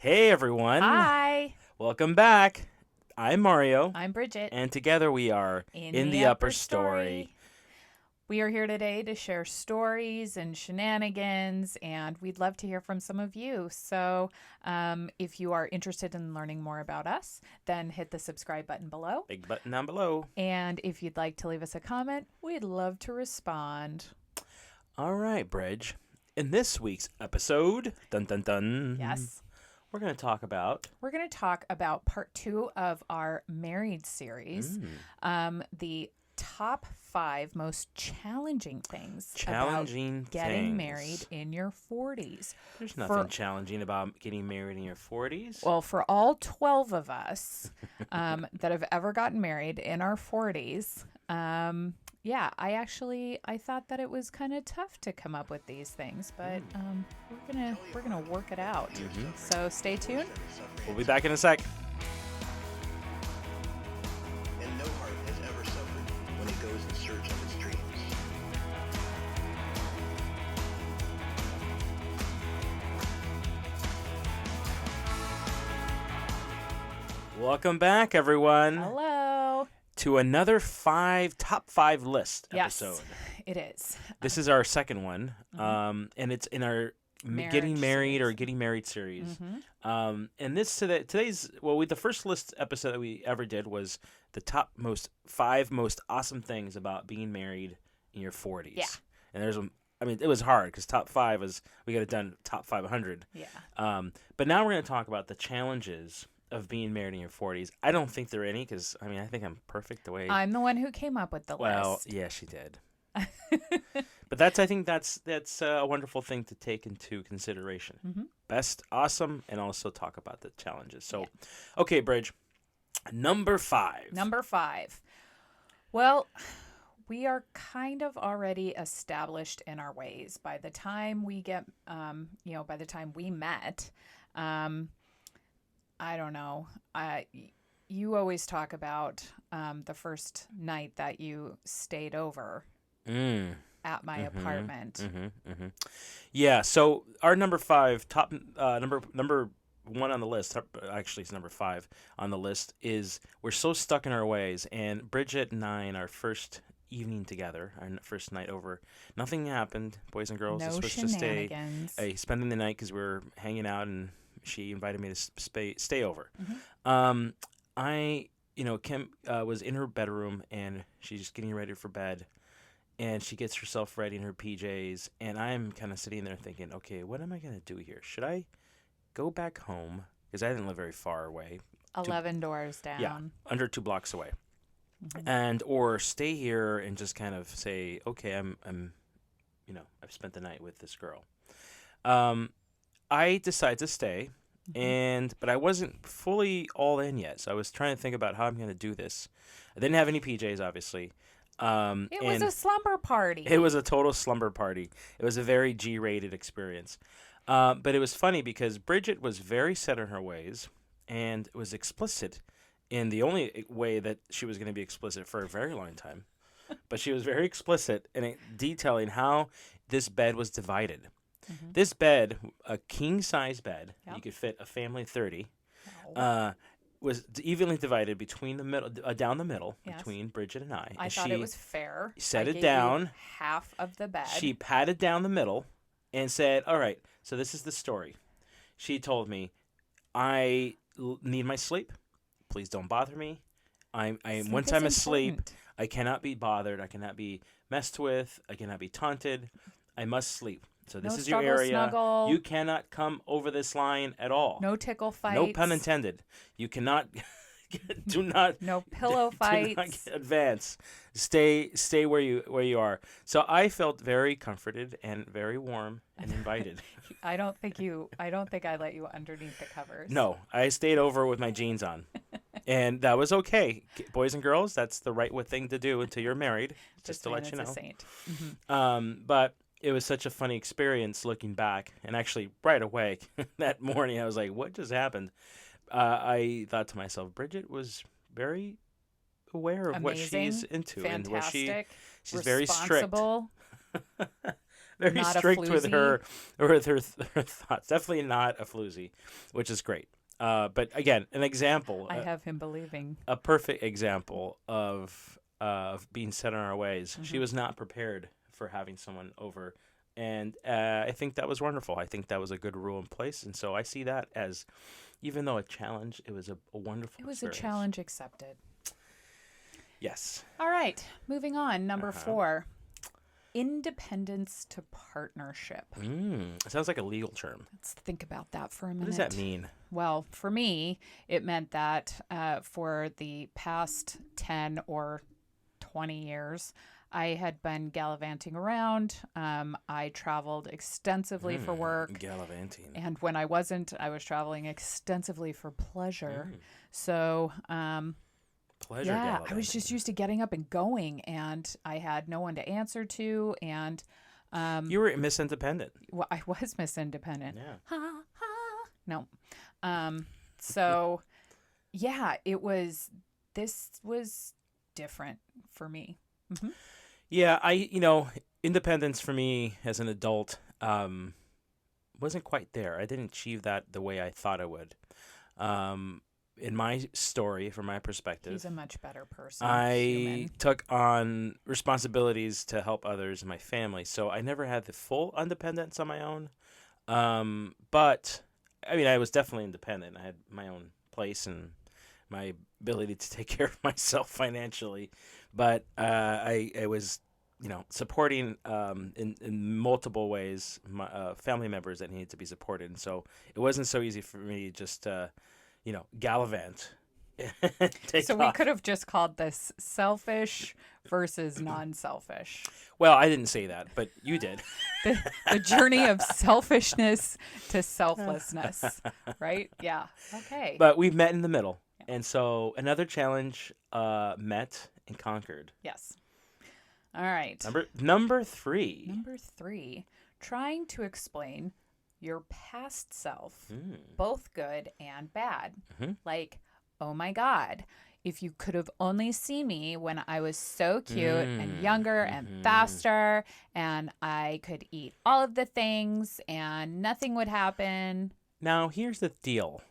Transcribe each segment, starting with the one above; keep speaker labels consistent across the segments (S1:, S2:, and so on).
S1: Hey everyone.
S2: Hi,
S1: Welcome back. I'm Mario.
S2: I'm Bridget.
S1: And together we are
S2: In the
S1: Upper
S2: Upper
S1: Story.
S2: Story. We are here today to share stories and shenanigans, and we'd love to hear from some of you. So, if you are interested in learning more about us, then hit the subscribe button below.
S1: Big button down below.
S2: And if you'd like to leave us a comment, we'd love to respond.
S1: All right, Bridge. In this week's episode, dun dun dun.
S2: Yes.
S1: We're going to talk about
S2: We're going to talk about part 2 of our married series. The top 5 most challenging things about getting married in your 40s.
S1: There's nothing challenging about getting married in your 40s.
S2: Well, for all 12 of us that have ever gotten married in our 40s, I thought that it was kind of tough to come up with these things, but we're gonna work it out. So stay tuned.
S1: We'll be back in a sec.
S3: And no heart has ever suffered when it goes in search of its dreams.
S1: Welcome back, everyone,
S2: Hello.
S1: to another top 5 list episode.
S2: Yes, it is.
S1: This is our second one, and it's in our getting married
S2: series.
S1: or getting married series. And the first list episode that we ever did was the five most awesome things about being married in your 40s.
S2: Yeah.
S1: And it was hard because top 5 we got it done top 500.
S2: Yeah.
S1: But now we're going to talk about the challenges of being married in your 40s. I don't think there are any because I think I'm perfect the way.
S2: I'm the one who came up with the list.
S1: Yeah, she did. But I think that's a wonderful thing to take into consideration. Best, awesome, and also talk about the challenges. So, Okay, Bridge, number 5.
S2: Number 5. Well, we are kind of already established in our ways. By the time we get, by the time we met, I don't know. You always talk about the first night that you stayed over at my apartment.
S1: Yeah. So our number 5, top number 1 on the list. Actually, it's number 5 on the list. Is we're so stuck in our ways, and Bridget and I, in our first evening together, our first night over, nothing happened. Boys and girls,
S2: No
S1: this was just
S2: shenanigans.
S1: spending the night because we were hanging out and she invited me to stay over. Kim was in her bedroom and she's getting ready for bed, and she gets herself ready in her PJs, and I'm kind of sitting there thinking, okay, what am I going to do here? Should I go back home? Because I didn't live very far away.
S2: 11 doors down.
S1: Yeah, under 2 blocks away. Or stay here and just kind of say, okay, I've spent the night with this girl. I decided to stay, but I wasn't fully all in yet. So I was trying to think about how I'm going to do this. I didn't have any PJs, obviously.
S2: It was a slumber party.
S1: It was a total slumber party. It was a very G-rated experience. But it was funny because Bridget was very set in her ways and was explicit in the only way that she was going to be explicit for a very long time. But she was very explicit in detailing how this bed was divided. This bed, a king-size bed, you could fit a family of 30, was evenly divided between the middle, down the middle, between Bridget and I.
S2: I thought it was fair.
S1: Set
S2: I
S1: it
S2: gave
S1: down.
S2: you half of the bed.
S1: She patted down the middle and said, all right, so this is the story. She told me, I need my sleep. Please don't bother me. Once I'm asleep, I cannot be bothered. I cannot be messed with. I cannot be taunted. I must sleep. So this is your area.
S2: Snuggle.
S1: You cannot come over this line at all.
S2: No tickle fights.
S1: No pun intended. You cannot. Do not.
S2: No pillow fights.
S1: Do not advance. Stay where you are. So I felt very comforted and very warm and invited.
S2: I don't think I let you underneath the covers.
S1: No, I stayed over with my jeans on. And that was okay. Boys and girls, that's the right thing to do until you're married, just to let you know.
S2: A saint.
S1: But it was such a funny experience looking back. And actually, right away that morning, I was like, what just happened? I thought to myself, Bridget was very aware of what she's into.
S2: Fantastic.
S1: And she's very strict. very
S2: Not a
S1: strict with
S2: floozy.
S1: her thoughts. Definitely not a floozy, which is great. But again, an example,
S2: I have him believing.
S1: a perfect example of being set on our ways. She
S2: Mm-hmm.
S1: was not prepared for having someone over, and I think that was wonderful. I think that was a good rule in place, and so I see that as, even though a challenge, it was a wonderful.
S2: It was a
S1: experience.
S2: challenge accepted.
S1: Yes.
S2: All right, moving on. Number
S1: Uh-huh.
S2: 4, independence to partnership.
S1: It sounds like a legal term.
S2: Let's think about that for a minute.
S1: What does that mean?
S2: Well, for me, it meant that for the past 10 or 20 years, I had been gallivanting around. I traveled extensively for work.
S1: Gallivanting.
S2: And when I wasn't, I was traveling extensively for pleasure. So,
S1: Pleasure
S2: yeah, I
S1: gallivanting.
S2: was just used to getting up and going, and I had no one to answer to. And
S1: You were Miss Independent.
S2: well, I was Miss Independent.
S1: Yeah.
S2: Ha, ha. No. So, yeah, this was different for me. Mm-hmm.
S1: Yeah, independence for me as an adult wasn't quite there. I didn't achieve that the way I thought I would. In my story, from my perspective,
S2: He's a much better person.
S1: I
S2: human.
S1: took on responsibilities to help others in my family. So I never had the full independence on my own. But I mean, I was definitely independent. I had my own place and my ability to take care of myself financially. But I was, supporting in multiple ways my family members that needed to be supported. And so it wasn't so easy for me to just, gallivant. Take
S2: So we
S1: off.
S2: could have just called this selfish versus non-selfish.
S1: Well, I didn't say that, but you did.
S2: The journey of selfishness to selflessness, right? Yeah. Okay.
S1: But we've met in the middle. And so another challenge met and conquered.
S2: Yes. All right.
S1: Number 3.
S2: Number 3, trying to explain your past self,
S1: Mm.
S2: both good and bad.
S1: Mhm.
S2: Like, oh my God, if you could have only seen me when I was so cute and younger and faster, and I could eat all of the things and nothing would happen.
S1: Now, here's the deal.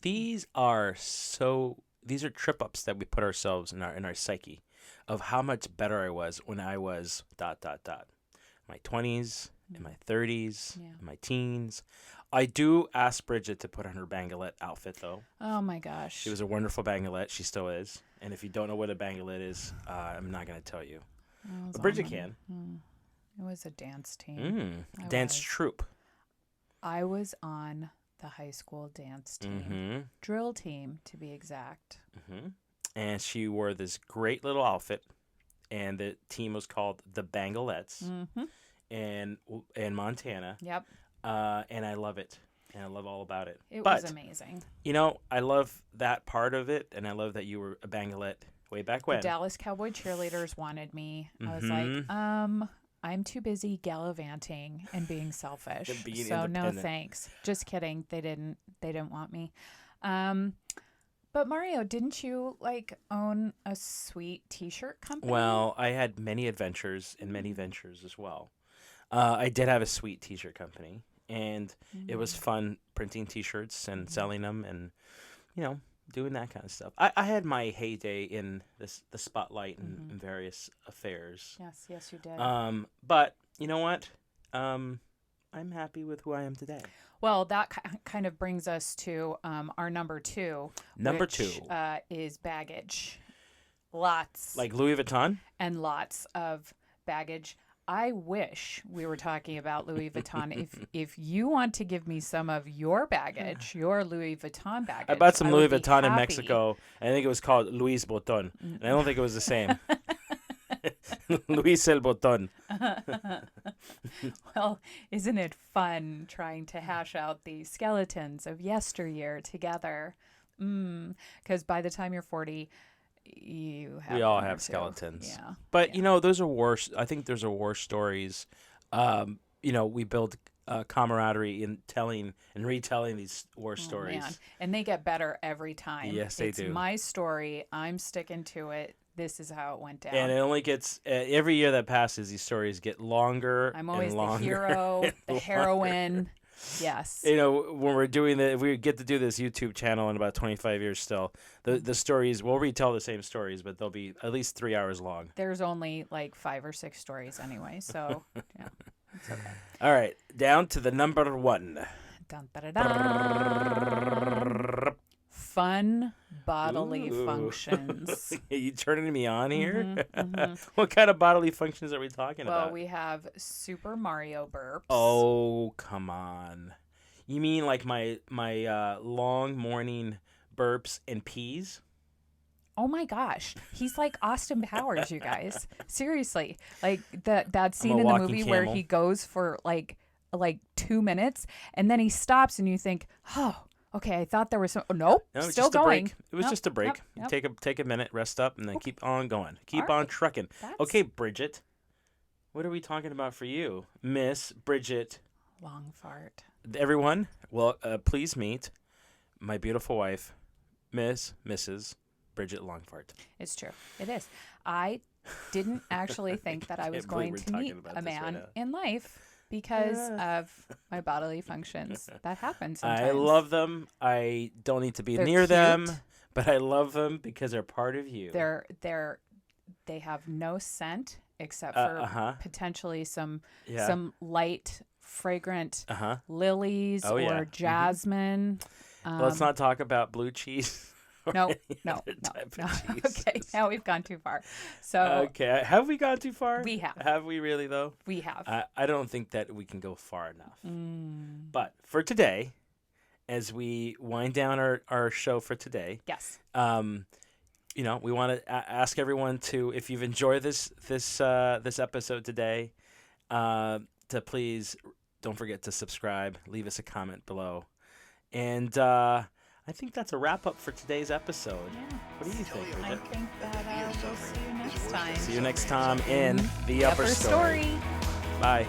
S1: These are trip ups that we put ourselves in our psyche of how much better I was when I was ... My 20s, in my 30s,
S2: Yeah.
S1: in my teens. I do ask Bridget to put on her Bangalette outfit, though.
S2: Oh my gosh.
S1: She was a wonderful Bangalette. She still is. And if you don't know what a Bangalette is, I'm not going to tell you.
S2: I was
S1: But Bridget
S2: on
S1: can.
S2: It was a dance team. I
S1: Dance
S2: was.
S1: troupe.
S2: I was on the high school dance team.
S1: Mm-hmm.
S2: Drill team, to be exact.
S1: Mm-hmm. And she wore this great little outfit. And the team was called the Bangalettes
S2: Mm-hmm.
S1: in Montana.
S2: Yep.
S1: And I love it. And I love all about it.
S2: It
S1: But,
S2: was amazing.
S1: I love that part of it. And I love that you were a Bangalette way back when.
S2: The Dallas Cowboy cheerleaders wanted me. I was
S1: Mhm.
S2: like, I'm too busy gallivanting and being selfish.
S1: And being
S2: so no
S1: independent.
S2: thanks. Just kidding. They didn't want me. But Mario, didn't you own a sweet t-shirt company?
S1: Well, I had many adventures and many ventures as well. I did have a sweet t-shirt company. And it was fun printing t-shirts and selling them and, doing that kind of stuff. I had my heyday in the spotlight and in various affairs.
S2: Yes, you did.
S1: But you know what? I'm happy with who I am today.
S2: Well, that kind of brings us to our number 2.
S1: Number
S2: which,
S1: 2.
S2: is baggage. Lots
S1: Like Louis Vuitton?
S2: and lots of baggage. I wish we were talking about Louis Vuitton. If you want to give me some of your baggage, your Louis Vuitton baggage,
S1: I bought some Louis
S2: would be
S1: Vuitton in
S2: happy.
S1: Mexico. I think it was called Louis Vuitton. And I don't think it was the same. Luis el Botón.
S2: Well, isn't it fun trying to hash out the skeletons of yesteryear together? Because by the time you're 40, you have
S1: We all
S2: one or
S1: have
S2: two.
S1: skeletons.
S2: Yeah.
S1: But, those are worse. I think those are worse stories. We build camaraderie in telling and retelling these war stories.
S2: Man. And they get better every time.
S1: Yes, they
S2: it's
S1: do.
S2: my story. I'm sticking to it. this is how it went down.
S1: And it only gets every year that passes, these stories get longer.
S2: I'm always
S1: and
S2: the
S1: longer
S2: hero,
S1: and
S2: the
S1: longer.
S2: heroine. Yes.
S1: You know, when we're doing if we get to do this YouTube channel in about 25 years still, the stories, we'll retell the same stories, but they'll be at least 3 hours long.
S2: There's only like 5 or 6 stories anyway, so yeah, it's okay.
S1: All right, down to the number 1.
S2: Dun, da, da, dun. Fun bodily
S1: Ooh.
S2: functions.
S1: Are you turning me on here?
S2: Mhm.
S1: What kind of bodily functions are we talking
S2: Well,
S1: about?
S2: we have Super Mario burps.
S1: Oh, come on. You mean like my long morning burps and peas?
S2: Oh my gosh, he's like Austin Powers, you guys. Seriously, like that scene in the
S1: walking
S2: movie where
S1: camel.
S2: he goes for like 2 minutes and then he stops and you think, oh, okay, I thought there was some. Oh, nope,
S1: No, it's
S2: still
S1: just
S2: going.
S1: a break. It was
S2: Nope,
S1: just a break.
S2: nope,
S1: Take a minute, rest up, and then keep on going. Keep
S2: All
S1: on
S2: right.
S1: trucking.
S2: That's
S1: Okay, Bridget. What are we talking about for you, Miss Bridget?
S2: long fart.
S1: Everyone, well, please meet my beautiful wife, Mrs. Bridget Longfart.
S2: It's true. It is. I didn't actually think that I was
S1: can't believe
S2: going
S1: we're
S2: to
S1: talking
S2: meet
S1: about
S2: a
S1: this right
S2: man
S1: now.
S2: in life because of my bodily functions. That happens sometimes.
S1: I love them. I don't need to be
S2: They're
S1: near them,
S2: cute.
S1: but I love them because they're part of you.
S2: They have no scent except for potentially some light fragrant
S1: Uh-huh.
S2: lilies
S1: Oh,
S2: or
S1: yeah.
S2: jasmine.
S1: Let's not talk about blue cheese. or
S2: No,
S1: any
S2: no,
S1: other
S2: no,
S1: type of
S2: no.
S1: cheese.
S2: Okay, now we've gone too far. So
S1: Okay. Have we gone too far?
S2: We have.
S1: Have we really, though?
S2: we have.
S1: I don't think that we can go far enough.
S2: Mm,
S1: But for today, as we wind down our show for today,
S2: yes.
S1: you know, we want to ask everyone to, if you've enjoyed this episode today, to please don't forget to subscribe, leave us a comment below, and I think that's a wrap up for today's episode.
S2: Yeah.
S1: What do you think,
S2: I
S1: Bridget?
S2: think that we'll see you next time.
S1: See you next time in the
S2: Upper
S1: Upper Story.
S2: Story.
S1: Bye.